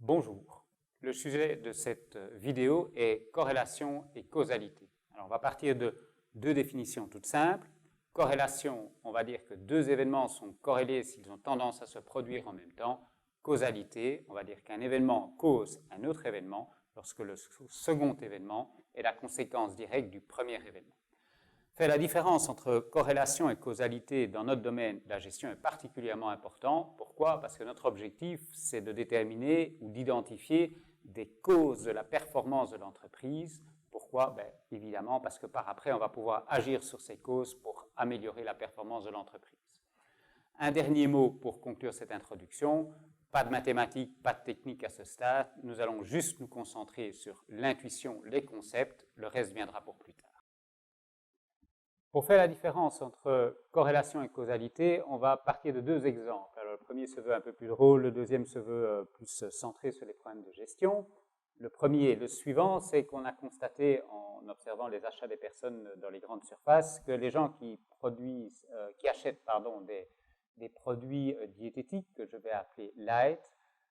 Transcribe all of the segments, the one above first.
Bonjour, le sujet de cette vidéo est corrélation et causalité. Alors on va partir de deux définitions toutes simples. Corrélation, on va dire que deux événements sont corrélés s'ils ont tendance à se produire en même temps. Causalité, on va dire qu'un événement cause un autre événement lorsque le second événement est la conséquence directe du premier événement. La différence entre corrélation et causalité dans notre domaine de la gestion est particulièrement important. Pourquoi? Parce que notre objectif, c'est de déterminer ou d'identifier des causes de la performance de l'entreprise. Pourquoi? Évidemment, parce que par après, on va pouvoir agir sur ces causes pour améliorer la performance de l'entreprise. Un dernier mot pour conclure cette introduction. Pas de mathématiques, pas de technique à ce stade. Nous allons juste nous concentrer sur l'intuition, les concepts. Le reste viendra pour plus tard. Pour faire la différence entre corrélation et causalité, on va partir de deux exemples. Alors, le premier se veut un peu plus drôle, le deuxième se veut plus centré sur les problèmes de gestion. Le premier, le suivant, c'est qu'on a constaté en observant les achats des personnes dans les grandes surfaces que les gens qui achètent des produits diététiques que je vais appeler light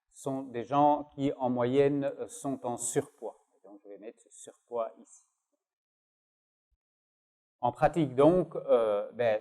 sont des gens qui en moyenne sont en surpoids. Donc je vais mettre ce surpoids ici. En pratique, donc,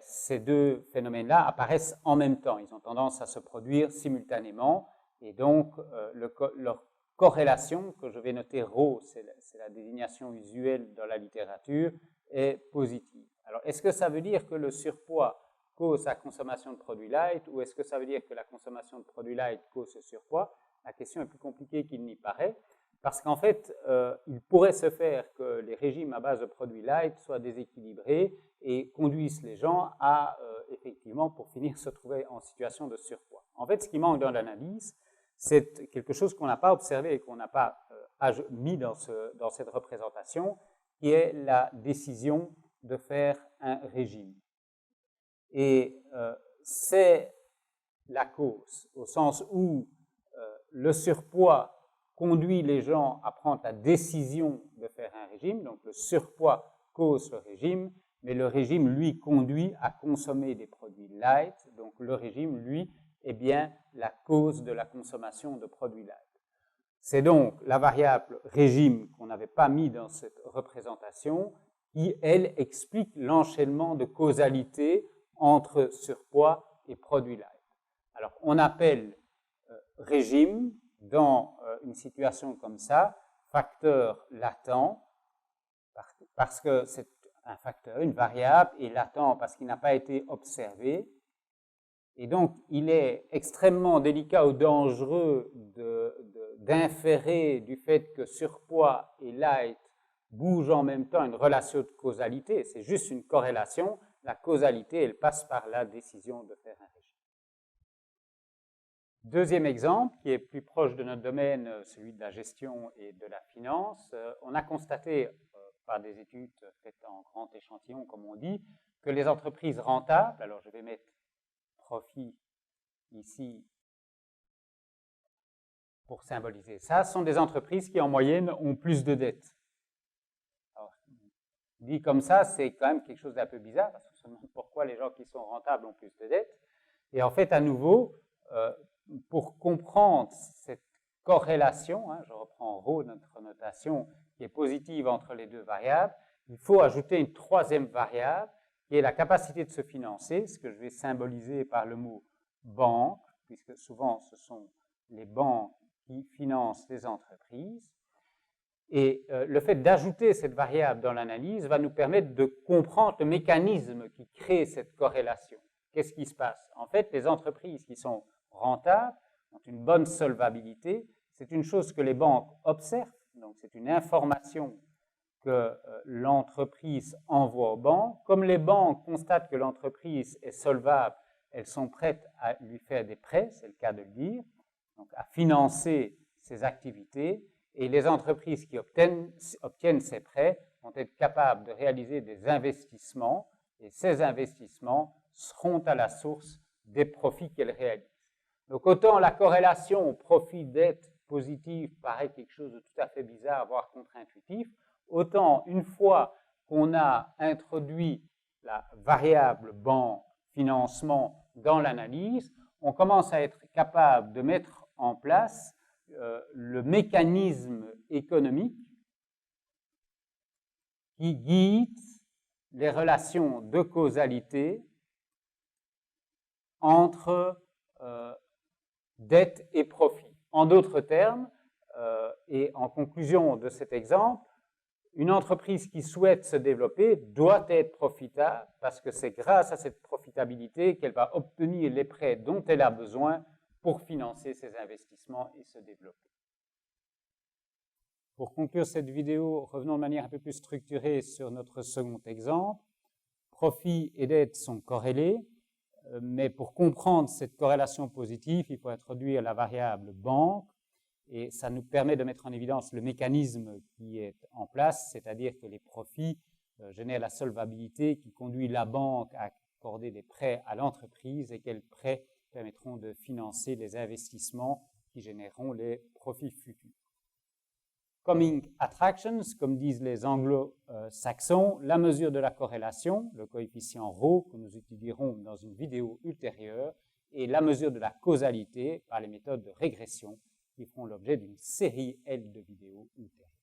ces deux phénomènes-là apparaissent en même temps. Ils ont tendance à se produire simultanément. Et donc, leur corrélation, que je vais noter ρ, c'est la désignation usuelle dans la littérature, est positive. Alors, est-ce que ça veut dire que le surpoids cause la consommation de produits light ou est-ce que ça veut dire que la consommation de produits light cause ce surpoids? La question est plus compliquée qu'il n'y paraît. Parce qu'en fait, il pourrait se faire que les régimes à base de produits light soient déséquilibrés et conduisent les gens à, effectivement, pour finir, se trouver en situation de surpoids. En fait, ce qui manque dans l'analyse, c'est quelque chose qu'on n'a pas observé et qu'on n'a pas mis dans cette représentation, qui est la décision de faire un régime. Et c'est la cause, au sens où le surpoids conduit les gens à prendre la décision de faire un régime. Donc, le surpoids cause le régime, mais le régime, lui, conduit à consommer des produits light. Donc, le régime, lui, est bien la cause de la consommation de produits light. C'est donc la variable régime qu'on n'avait pas mis dans cette représentation qui, elle, explique l'enchaînement de causalité entre surpoids et produits light. Alors, on appelle régime, dans une situation comme ça, facteur latent, parce que c'est un facteur, une variable, et latent parce qu'il n'a pas été observé. Et donc, il est extrêmement délicat ou dangereux d'inférer du fait que surpoids et light bougent en même temps une relation de causalité. C'est juste une corrélation. La causalité, elle passe par la décision de faire un régime. Deuxième exemple, qui est plus proche de notre domaine, celui de la gestion et de la finance, on a constaté par des études faites en grand échantillon, comme on dit, que les entreprises rentables, alors je vais mettre profit ici pour symboliser ça, sont des entreprises qui en moyenne ont plus de dettes. Alors, dit comme ça, c'est quand même quelque chose d'un peu bizarre, parce qu'on se demande pourquoi les gens qui sont rentables ont plus de dettes. Et en fait, à nouveau, pour comprendre cette corrélation, je reprends ρ, notre notation, qui est positive entre les deux variables, il faut ajouter une troisième variable, qui est la capacité de se financer, ce que je vais symboliser par le mot banque, puisque souvent ce sont les banques qui financent les entreprises. Et le fait d'ajouter cette variable dans l'analyse va nous permettre de comprendre le mécanisme qui crée cette corrélation. Qu'est-ce qui se passe? En fait, les entreprises qui sont rentables ont une bonne solvabilité. C'est une chose que les banques observent, donc c'est une information que l'entreprise envoie aux banques. Comme les banques constatent que l'entreprise est solvable, elles sont prêtes à lui faire des prêts, c'est le cas de le dire, donc à financer ses activités. Et les entreprises qui obtiennent ces prêts vont être capables de réaliser des investissements, et ces investissements seront à la source des profits qu'elles réalisent. Donc, autant la corrélation profit-dette positive paraît quelque chose de tout à fait bizarre, voire contre-intuitif, autant une fois qu'on a introduit la variable banque financement dans l'analyse, on commence à être capable de mettre en place le mécanisme économique qui guide les relations de causalité entre dette et profit. En d'autres termes, et en conclusion de cet exemple, une entreprise qui souhaite se développer doit être profitable parce que c'est grâce à cette profitabilité qu'elle va obtenir les prêts dont elle a besoin pour financer ses investissements et se développer. Pour conclure cette vidéo, revenons de manière un peu plus structurée sur notre second exemple. Profit et dette sont corrélés, mais pour comprendre cette corrélation positive, il faut introduire la variable banque. Et ça nous permet de mettre en évidence le mécanisme qui est en place, c'est-à-dire que les profits génèrent la solvabilité qui conduit la banque à accorder des prêts à l'entreprise et quels prêts permettront de financer les investissements qui généreront les profits futurs. Coming attractions, comme disent les anglo-saxons, la mesure de la corrélation, le coefficient ρ que nous étudierons dans une vidéo ultérieure, et la mesure de la causalité par les méthodes de régression qui feront l'objet d'une série L de vidéos ultérieures.